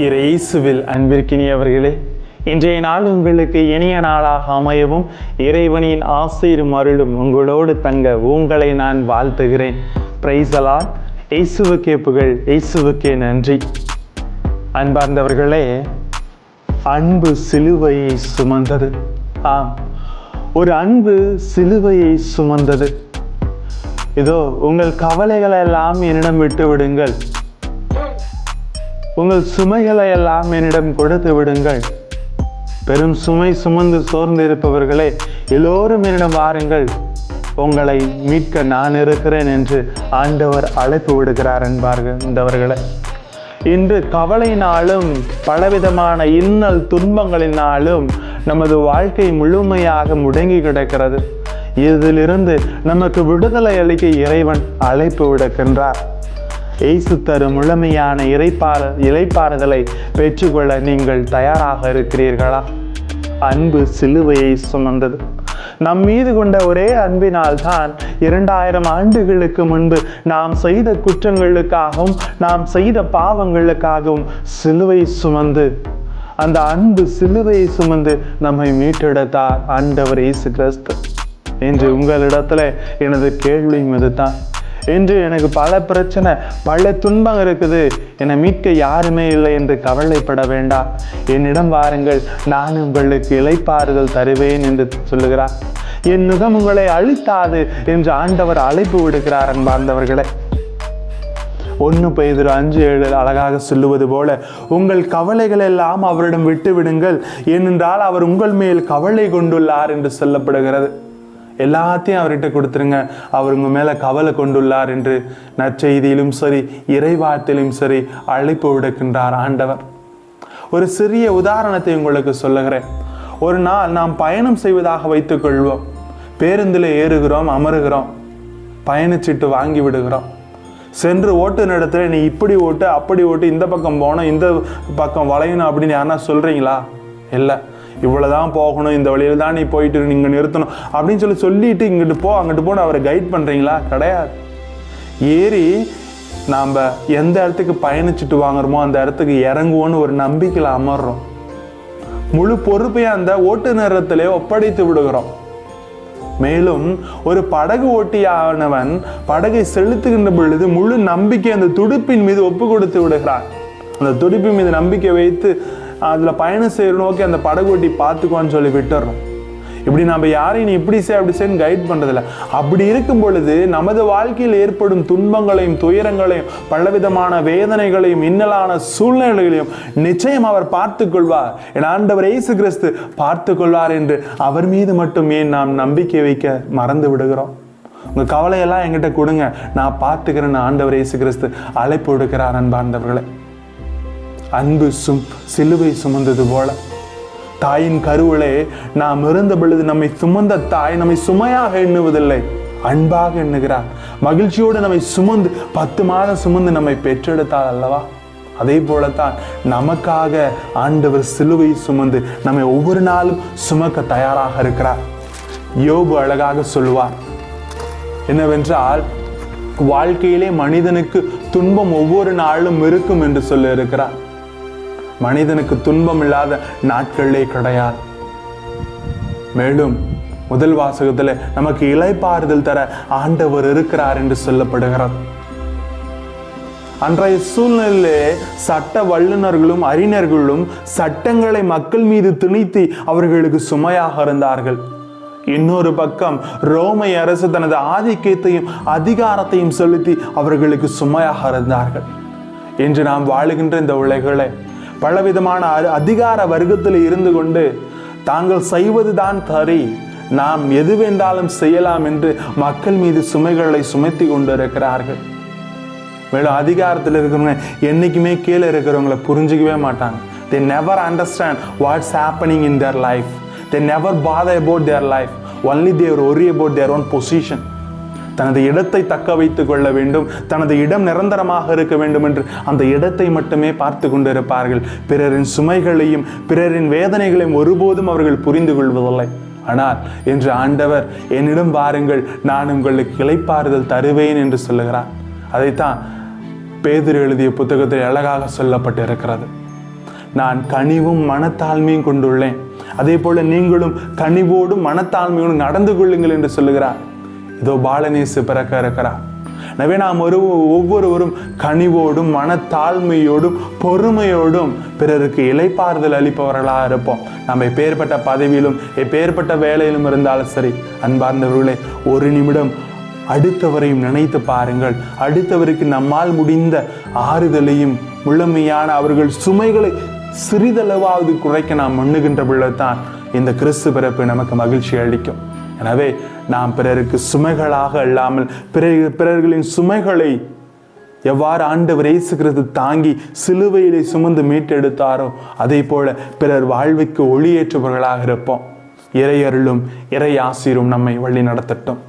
இயேசுவில் அன்பிற்கினியவர்களே, இன்றைய நாள் உங்களுக்கு இனிய நாளாக அமையவும் இறைவனின் ஆசீரும் அருளும் உங்களோடு தங்க உங்களை நான் வாழ்த்துகிறேன். Praise the Lord. இயேசுவுக்கே புகழ், இயேசுவுக்கே நன்றி. அன்பார்ந்தவர்களே, அன்பு சிலுவையை சுமந்தது. ஆம், ஒரு அன்பு சிலுவையை சுமந்தது. இதோ உங்கள் கவலைகளை எல்லாம் என்னிடம் விட்டு விடுங்கள், உங்கள் சுமைகளை எல்லாம் என்னிடம் கொடுத்து விடுங்கள். பெரும் சுமை சுமந்து சோர்ந்திருப்பவர்களே, எல்லோரும் என்னிடம் வாருங்கள், உங்களை மீட்க நான் இருக்கிறேன் என்று ஆண்டவர் அழைப்பு விடுகிறார். என்பார்களே, இன்று கவலையினாலும் பலவிதமான இன்னல் துன்பங்களினாலும் நமது வாழ்க்கை முழுமையாக முடங்கி கிடக்கிறது. இதிலிருந்து நமக்கு விடுதலை அளிக்க இறைவன் அழைப்பு விடுக்கின்றார். இயேசு தரும் முழுமையான இளைப்பாறுதலை பெற்றுக்கொள்ள நீங்கள் தயாராக இருக்கிறீர்களா? அன்பு சிலுவையை சுமந்தது. நம் மீது கொண்ட ஒரே அன்பினால் தான் 2000 ஆண்டுகளுக்கு முன்பு நாம் செய்த குற்றங்களுக்காகவும் நாம் செய்த பாவங்களுக்காகவும் சிலுவை சுமந்து, அந்த அன்பு சிலுவையை சுமந்து நம்மை மீட்டெடுத்தார் ஆண்டவர் இயேசு கிறிஸ்து. என்று உங்களிடத்துல எனது கேள்வியும் இதுதான். இன்று எனக்கு பல பிரச்சனை, பல துன்பம் இருக்குது, என்னை மீட்க யாருமே இல்லை என்று கவலைப்பட வேண்டாம். என்னிடம் வாருங்கள், நான் உங்களுக்கு இளைப்பாறுதல் தருவேன் என்று சொல்லுகிறார். என் முகம் உங்களை அழித்தாது என்று ஆண்டவர் அழைப்பு விடுகிறார். அன்பார்ந்தவர்களே, 1 பேதுரு 5:7 அழகாக சொல்லுவது போல, உங்கள் கவலைகள் எல்லாம் அவரிடம் விட்டு விடுங்கள், ஏனென்றால் அவர் உங்கள் மேல் கவலை கொண்டுள்ளார் என்று சொல்லப்படுகிறது. எல்லாத்தையும் அவர்கிட்ட கொடுத்துருங்க, அவர் உங்க மேல கவலை கொண்டுள்ளார் என்று நற்செய்தியிலும் சரி இறைவார்த்தையிலும் சரி அழைப்பு விடுக்கின்றார் ஆண்டவர். ஒரு சிறிய உதாரணத்தை உங்களுக்கு சொல்லுகிறேன். ஒரு நாள் நாம் பயணம் செய்வதாக வைத்துக் கொள்வோம். பேருந்தில் ஏறுகிறோம், அமருகிறோம், பயணச்சீட்டு வாங்கி விடுகிறோம். சென்று ஓட்டுநரிடத்துல நீ இப்படி ஓட்டு, அப்படி ஓட்டு, இந்த பக்கம் போகணும், இந்த பக்கம் வளையணும் அப்படின்னு யாருன்னா சொல்றீங்களா? இல்லை, இவ்வளவுதான் போகணும், இந்த வழியில தான் நீ போயிட்டு நீங்க நிறுத்தணும் அப்படின்னு சொல்லிட்டு இங்கிட்டு போ அங்கிட்டு போன்னு அவரை கைட் பண்றீங்களா? கிடையாது. ஏறி நாம் எந்த இடத்துக்கு பயணிச்சுட்டு வாங்குறோமோ அந்த இடத்துக்கு இறங்குவோன்னு ஒரு நம்பிக்கையில் அமர்றோம். முழு பொறுப்பையும் அந்த ஓட்டுநரத்திலே ஒப்படைத்து விடுகிறோம். மேலும் ஒரு படகு ஓட்டியானவன் படகை செலுத்துகின்ற பொழுது முழு நம்பிக்கை அந்த துடுப்பின் மீது ஒப்பு கொடுத்து விடுகிறான். அந்த துடுப்பின் மீது நம்பிக்கை வைத்து அதில் பயணம் செய்கிற நோக்கி அந்த படகு ஓட்டி பார்த்துக்கோன்னு சொல்லி விட்டுறோம். இப்படி நம்ம யாரையும் நீ இப்படி செய் அப்படி செய்யு கைட் பண்ணுறதில்ல. அப்படி இருக்கும் பொழுது நமது வாழ்க்கையில் ஏற்படும் துன்பங்களையும் துயரங்களையும் பலவிதமான வேதனைகளையும் இன்னலான சூழ்நிலைகளையும் நிச்சயம் அவர் பார்த்து கொள்வார். என் ஆண்டவர் இயேசு கிறிஸ்து பார்த்து கொள்வார் என்று அவர் மீது மட்டும் ஏன் நாம் நம்பிக்கை வைக்க மறந்து விடுகிறோம்? உங்கள் கவலையெல்லாம் என்கிட்ட கொடுங்க, நான் பார்த்துக்கிறேன்னு ஆண்டவர் இயேசு கிறிஸ்து அழைப்பு விடுக்கிறார். அன்பார்ந்தவர்களே, அன்பு சிலுவை சுமந்தது போல தாயின் கருவிலே நாம் இருந்த பொழுது நம்மை சுமந்த தாய் நம்மை சுமையாக எண்ணுவதில்லை, அன்பாக எண்ணுகிறார். மகிழ்ச்சியோடு நம்மை சுமந்து 10 மாதம் சுமந்து நம்மை பெற்றெடுத்தார் அல்லவா? அதே போலத்தான் நமக்காக ஆண்டவர் சிலுவை சுமந்து நம்மை ஒவ்வொரு நாளும் சுமக்க தயாராக இருக்கிறார். யோபு அழகாக சொல்லுவார் என்னவென்றால், வாழ்க்கையிலே மனிதனுக்கு துன்பம் ஒவ்வொரு நாளும் இருக்கும் என்று சொல்ல இருக்கிறார். மனிதனுக்கு துன்பம் இல்லாத நாட்களே கிடையாது. மேலும் முதல் வாசகத்தில் நமக்கு இளைப்பாறுதல் தர ஆண்டவர் இருக்கிறார் என்று சொல்லப்படுகிறது. அன்றைய சூழ்நிலையிலே சட்ட வல்லுநர்களும் அறிஞர்களும் சட்டங்களை மக்கள் மீது திணித்து அவர்களுக்கு சுமையாக இருந்தார்கள். இன்னொரு பக்கம் ரோமை அரசு தனது ஆதிக்கத்தையும் அதிகாரத்தையும் செலுத்தி அவர்களுக்கு சுமையாக இருந்தார்கள். இன்று நாம் வாழுகின்ற இந்த உலகிலே பலவிதமான அதிகார வர்க்கத்தில் இருந்து கொண்டு தாங்கள் செய்வதுதான் சரி, நாம் எது வேண்டாலும் செய்யலாம் என்று மக்கள் மீது சுமைகளை சுமத்தி கொண்டு இருக்கிறார்கள். மேலும் அதிகாரத்தில் இருக்கிறவங்க என்னைக்குமே கீழே இருக்கிறவங்களை புரிஞ்சுக்கவே மாட்டாங்க. They never understand what's happening in their life. They never bother about their life. Only they worry about their own position. தனது இடத்தை தக்க வைத்துக் கொள்ள வேண்டும், தனது இடம் நிரந்தரமாக இருக்க வேண்டும் என்று அந்த இடத்தை மட்டுமே பார்த்து கொண்டிருப்பார்கள். பிறரின் சுமைகளையும் பிறரின் வேதனைகளையும் ஒருபோதும் அவர்கள் புரிந்து கொள்வதில்லை. ஆனால் என்று ஆண்டவர் என்னிடம் வாருங்கள், நான் உங்களுக்கு இளைப்பாறுதல் தருவேன் என்று சொல்லுகிறார். அதைத்தான் பேதுரு எழுதிய புத்தகத்தில் அழகாக சொல்லப்பட்டிருக்கிறது. நான் கனிவும் மனத்தாழ்மையும் கொண்டுள்ளேன். அதே போல நீங்களும் கனிவோடும் மனத்தாழ்மையோடும் நடந்து கொள்ளுங்கள் என்று சொல்லுகிறார். இதோ பாலநேசு பிறக்க இருக்கிறார். எனவே நாம் ஒவ்வொருவரும் கனிவோடும் மனத்தாழ்மையோடும் பொறுமையோடும் பிறருக்கு இளைப்பாறுதல் அளிப்பவர்களாக இருப்போம். நம்ம எப்பேற்பட்ட பதவியிலும் எப்பேற்பட்ட வேலையிலும் இருந்தாலும் சரி, அன்பார்ந்தவர்களே, ஒரு நிமிடம் அடுத்தவரையும் நினைத்து பாருங்கள். அடுத்தவருக்கு நம்மால் முடிந்த ஆறுதலையும் முழுமையான அவர்கள் சுமைகளை சிறிதளவாவது குறைக்க நாம் எண்ணுகின்ற பொழுதுதான் இந்த கிறிஸ்து பிறப்பு நமக்கு மகிழ்ச்சி அளிக்கும். எனவே நாம் பிறருக்கு சுமைகளாக இல்லாமல் பிறர்களின் சுமைகளை எவ்வாறு ஆண்டவர் இயேசு கிறிஸ்து தாங்கி சிலுவையிலே சுமந்து மீட்டெடுத்தாரோ அதே போல பிறர் வாழ்வுக்கு ஒளியேற்றுபவர்களாக இருப்போம். இறை அருளும் இறை ஆசீரும் நம்மை வழி நடத்தட்டும்.